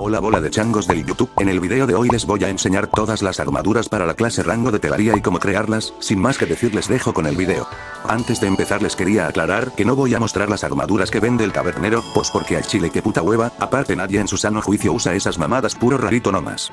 Hola bola de changos del YouTube, en el video de hoy les voy a enseñar todas las armaduras para la clase rango de Terraria y cómo crearlas. Sin más que decir, les dejo con el video. Antes de empezar les quería aclarar que no voy a mostrar las armaduras que vende el tabernero, pues porque al chile que puta hueva, aparte nadie en su sano juicio usa esas mamadas, puro rarito nomás.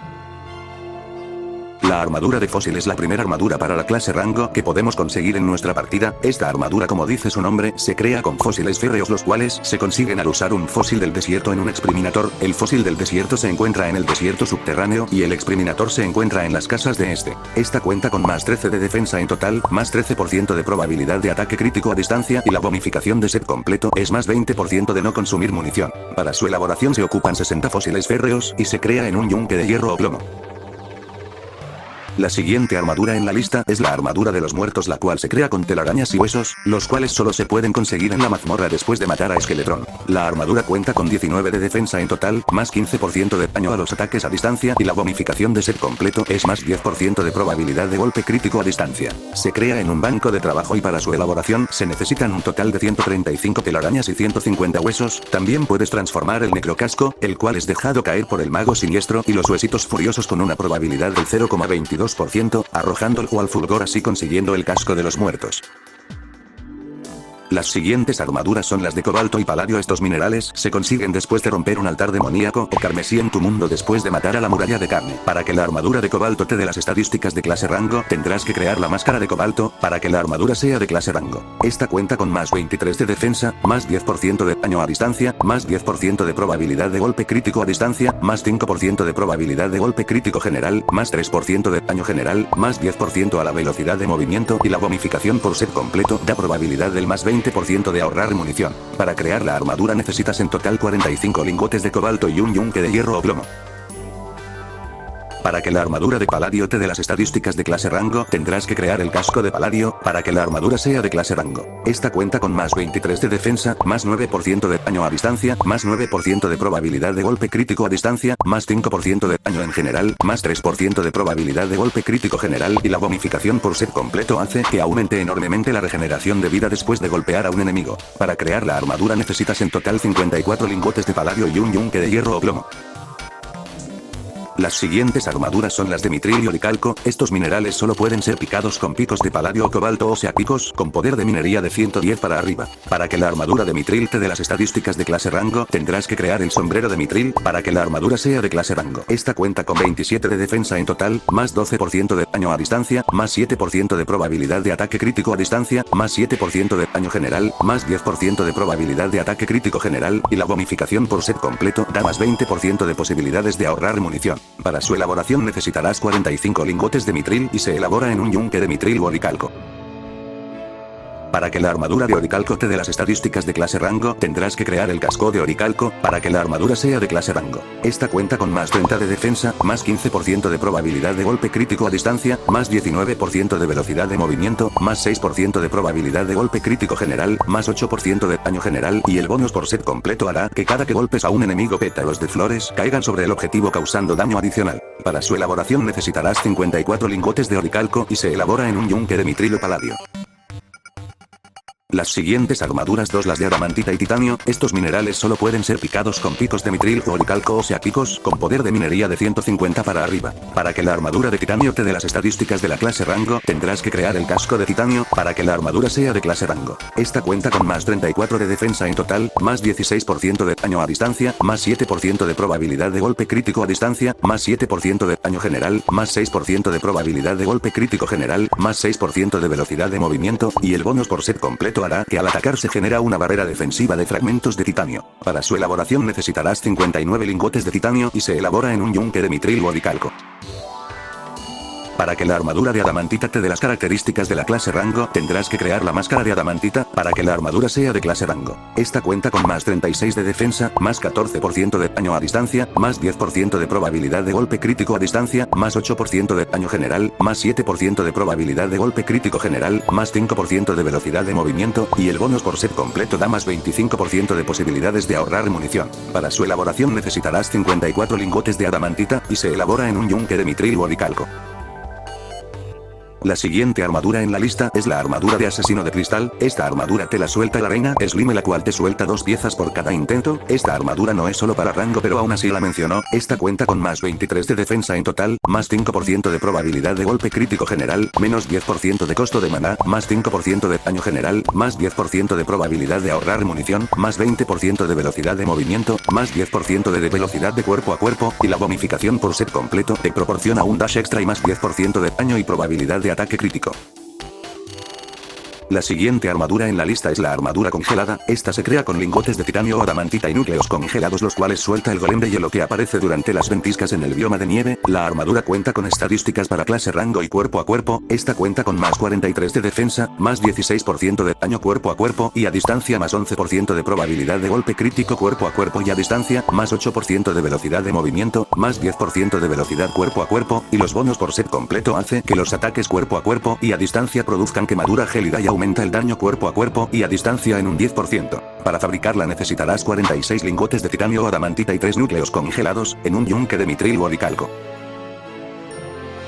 La armadura de fósil es la primera armadura para la clase rango que podemos conseguir en nuestra partida. Esta armadura, como dice su nombre, se crea con fósiles férreos, los cuales se consiguen al usar un fósil del desierto en un expriminator. El fósil del desierto se encuentra en el desierto subterráneo y el expriminator se encuentra en las casas de este. Esta cuenta con más 13 de defensa en total, más 13% de probabilidad de ataque crítico a distancia y la bonificación de set completo es más 20% de no consumir munición. Para su elaboración se ocupan 60 fósiles férreos y se crea en un yunque de hierro o plomo. La siguiente armadura en la lista es la armadura de los muertos, la cual se crea con telarañas y huesos, los cuales solo se pueden conseguir en la mazmorra después de matar a Skeletron. La armadura cuenta con 19 de defensa en total, más 15% de daño a los ataques a distancia y la bonificación de set completo es más 10% de probabilidad de golpe crítico a distancia. Se crea en un banco de trabajo y para su elaboración se necesitan un total de 135 telarañas y 150 huesos. También puedes transformar el necrocasco, el cual es dejado caer por el mago siniestro, y los huesitos furiosos con una probabilidad del 0,22%, arrojándolo al fulgor, así consiguiendo el casco de los muertos. Las siguientes armaduras son las de cobalto y paladio. Estos minerales se consiguen después de romper un altar demoníaco o carmesí en tu mundo después de matar a la muralla de carne. Para que la armadura de cobalto te dé las estadísticas de clase rango, tendrás que crear la máscara de cobalto, para que la armadura sea de clase rango. Esta cuenta con más 23 de defensa, más 10% de daño a distancia, más 10% de probabilidad de golpe crítico a distancia, más 5% de probabilidad de golpe crítico general, más 3% de daño general, más 10% a la velocidad de movimiento y la bonificación por set completo da probabilidad del más 20% de ahorrar munición. Para crear la armadura necesitas en total 45 lingotes de cobalto y un yunque de hierro o plomo. Para que la armadura de paladio te dé las estadísticas de clase rango, tendrás que crear el casco de paladio, para que la armadura sea de clase rango. Esta cuenta con más 23 de defensa, más 9% de daño a distancia, más 9% de probabilidad de golpe crítico a distancia, más 5% de daño en general, más 3% de probabilidad de golpe crítico general y la bonificación por set completo hace que aumente enormemente la regeneración de vida después de golpear a un enemigo. Para crear la armadura necesitas en total 54 lingotes de paladio y un yunque de hierro o plomo. Las siguientes armaduras son las de mitril y oricalco. Estos minerales solo pueden ser picados con picos de paladio o cobalto, o sea picos con poder de minería de 110 para arriba. Para que la armadura de mitril te dé las estadísticas de clase rango, tendrás que crear el sombrero de mitril, para que la armadura sea de clase rango. Esta cuenta con 27 de defensa en total, más 12% de daño a distancia, más 7% de probabilidad de ataque crítico a distancia, más 7% de daño general, más 10% de probabilidad de ataque crítico general y la bonificación por set completo da más 20% de posibilidades de ahorrar munición. Para su elaboración necesitarás 45 lingotes de mitril y se elabora en un yunque de mitril o oricalco. Para que la armadura de oricalco te dé las estadísticas de clase rango, tendrás que crear el casco de oricalco, para que la armadura sea de clase rango. Esta cuenta con más 30 de defensa, más 15% de probabilidad de golpe crítico a distancia, más 19% de velocidad de movimiento, más 6% de probabilidad de golpe crítico general, más 8% de daño general y el bonus por set completo hará que cada que golpes a un enemigo pétalos de flores caigan sobre el objetivo causando daño adicional. Para su elaboración necesitarás 54 lingotes de oricalco y se elabora en un yunque de mitril o paladio. Las siguientes armaduras dos las de adamantita y titanio. Estos minerales solo pueden ser picados con picos de mitril o oricalco, o sea picos con poder de minería de 150 para arriba. Para que la armadura de titanio te dé las estadísticas de la clase rango, tendrás que crear el casco de titanio, para que la armadura sea de clase rango. Esta cuenta con más 34 de defensa en total, más 16% de daño a distancia, más 7% de probabilidad de golpe crítico a distancia, más 7% de daño general, más 6% de probabilidad de golpe crítico general, más 6% de velocidad de movimiento y el bonus por set completo hará que al atacar se genera una barrera defensiva de fragmentos de titanio. Para su elaboración necesitarás 59 lingotes de titanio y se elabora en un yunque de mitril o oricalco. Para que la armadura de adamantita te dé las características de la clase rango, tendrás que crear la máscara de adamantita, para que la armadura sea de clase rango. Esta cuenta con más 36 de defensa, más 14% de daño a distancia, más 10% de probabilidad de golpe crítico a distancia, más 8% de daño general, más 7% de probabilidad de golpe crítico general, más 5% de velocidad de movimiento y el bonus por set completo da más 25% de posibilidades de ahorrar munición. Para su elaboración necesitarás 54 lingotes de adamantita y se elabora en un yunque de mitril o oricalco. La siguiente armadura en la lista es la armadura de asesino de cristal. Esta armadura te la suelta la reina Slime, la cual te suelta 2 piezas por cada intento. Esta armadura no es solo para rango, pero aún así la mencionó. Esta cuenta con más 23 de defensa en total, más 5% de probabilidad de golpe crítico general, menos 10% de costo de maná, más 5% de daño general, más 10% de probabilidad de ahorrar munición, más 20% de velocidad de movimiento, más 10% de velocidad de cuerpo a cuerpo, y la bonificación por set completo te proporciona un dash extra y más 10% de daño y probabilidad de ataque crítico. La siguiente armadura en la lista es la armadura congelada. Esta se crea con lingotes de titanio o adamantita y núcleos congelados, los cuales suelta el golem de hielo que aparece durante las ventiscas en el bioma de nieve. La armadura cuenta con estadísticas para clase, rango y cuerpo a cuerpo. Esta cuenta con más 43 de defensa, más 16% de daño cuerpo a cuerpo y a distancia, más 11% de probabilidad de golpe crítico cuerpo a cuerpo y a distancia, más 8% de velocidad de movimiento, más 10% de velocidad cuerpo a cuerpo, y los bonos por set completo hace que los ataques cuerpo a cuerpo y a distancia produzcan quemadura gélida y aumenta el daño cuerpo a cuerpo y a distancia en un 10%. Para fabricarla necesitarás 46 lingotes de titanio o adamantita y 3 núcleos congelados, en un yunque de mitril o oricalco.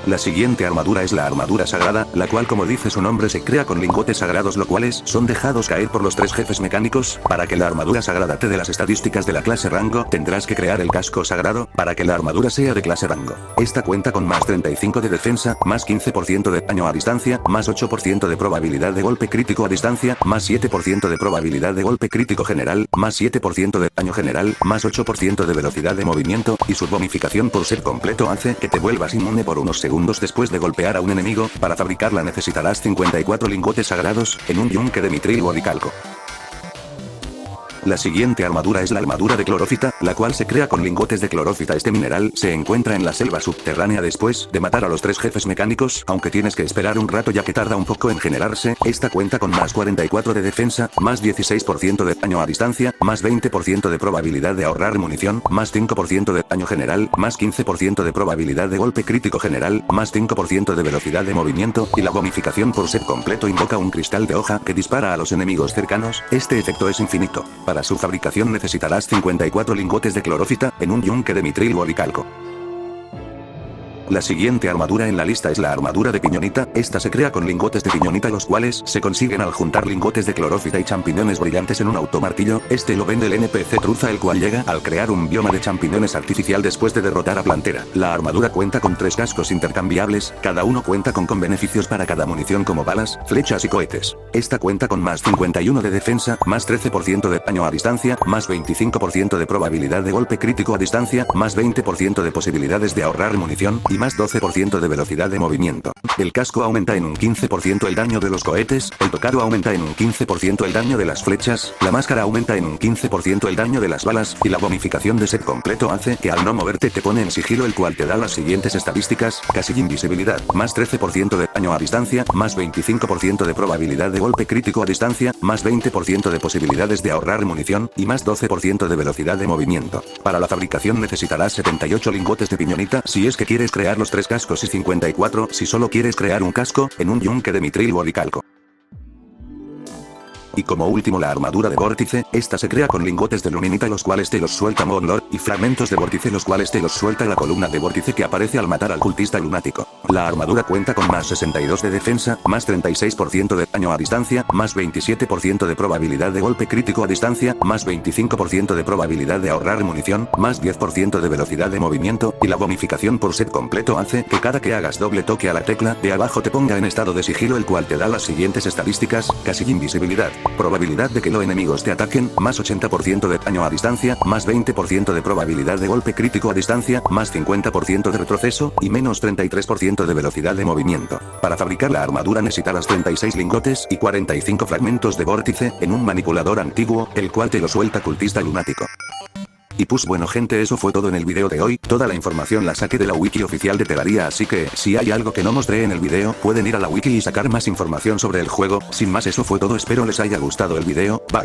La siguiente armadura es la armadura sagrada, la cual, como dice su nombre, se crea con lingotes sagrados, los cuales son dejados caer por los 3 jefes mecánicos. Para que la armadura sagrada te dé las estadísticas de la clase rango, tendrás que crear el casco sagrado, para que la armadura sea de clase rango. Esta cuenta con más 35 de defensa, más 15% de daño a distancia, más 8% de probabilidad de golpe crítico a distancia, más 7% de probabilidad de golpe crítico general, más 7% de daño general, más 8% de velocidad de movimiento, y su bonificación por set completo hace que te vuelvas inmune por unos segundos después de golpear a un enemigo. Para fabricarla necesitarás 54 lingotes sagrados, en un yunque de mitril o oricalco. La siguiente armadura es la armadura de clorofita, la cual se crea con lingotes de clorofita. Este mineral se encuentra en la selva subterránea después de matar a los 3 jefes mecánicos, aunque tienes que esperar un rato ya que tarda un poco en generarse. Esta cuenta con más 44 de defensa, más 16% de daño a distancia, más 20% de probabilidad de ahorrar munición, más 5% de daño general, más 15% de probabilidad de golpe crítico general, más 5% de velocidad de movimiento, y la bonificación por set completo invoca un cristal de hoja que dispara a los enemigos cercanos. Este efecto es infinito. Para su fabricación necesitarás 54 lingotes de clorofita, en un yunque de mitril o oricalco. La siguiente armadura en la lista es la armadura de piñonita. Esta se crea con lingotes de piñonita, los cuales se consiguen al juntar lingotes de clorofita y champiñones brillantes en un automartillo. Este lo vende el NPC Truza, el cual llega al crear un bioma de champiñones artificial después de derrotar a Plantera. La armadura cuenta con 3 cascos intercambiables, cada uno cuenta con beneficios para cada munición como balas, flechas y cohetes. Esta cuenta con más 51 de defensa, más 13% de daño a distancia, más 25% de probabilidad de golpe crítico a distancia, más 20% de posibilidades de ahorrar munición, y más 12% de velocidad de movimiento. El casco aumenta en un 15% el daño de los cohetes, el tocado aumenta en un 15% el daño de las flechas, la máscara aumenta en un 15% el daño de las balas, y la bonificación de set completo hace que al no moverte te pone en sigilo, el cual te da las siguientes estadísticas: casi invisibilidad, más 13% de daño a distancia, más 25% de probabilidad de golpe crítico a distancia, más 20% de posibilidades de ahorrar munición, y más 12% de velocidad de movimiento. Para la fabricación necesitarás 78 lingotes de piñonita si es que quieres crear los 3 cascos y 54 si solo quieres crear un casco, en un yunque de mitril o oricalco. Y como último la armadura de vórtice. Esta se crea con lingotes de luminita, los cuales te los suelta Monlord, y fragmentos de vórtice, los cuales te los suelta la columna de vórtice que aparece al matar al cultista lunático. La armadura cuenta con más 62 de defensa, más 36% de daño a distancia, más 27% de probabilidad de golpe crítico a distancia, más 25% de probabilidad de ahorrar munición, más 10% de velocidad de movimiento, y la bonificación por set completo hace que cada que hagas doble toque a la tecla de abajo te ponga en estado de sigilo, el cual te da las siguientes estadísticas: casi invisibilidad, probabilidad de que los enemigos te ataquen, más 80% de daño a distancia, más 20% de probabilidad de golpe crítico a distancia, más 50% de retroceso, y menos 33% de velocidad de movimiento. Para fabricar la armadura necesitarás 36 lingotes y 45 fragmentos de vórtice, en un manipulador antiguo, el cual te lo suelta cultista lunático. Y pues bueno gente, eso fue todo en el video de hoy. Toda la información la saqué de la wiki oficial de Terraria, así que si hay algo que no mostré en el video, pueden ir a la wiki y sacar más información sobre el juego. Sin más, eso fue todo, espero les haya gustado el video. Bye.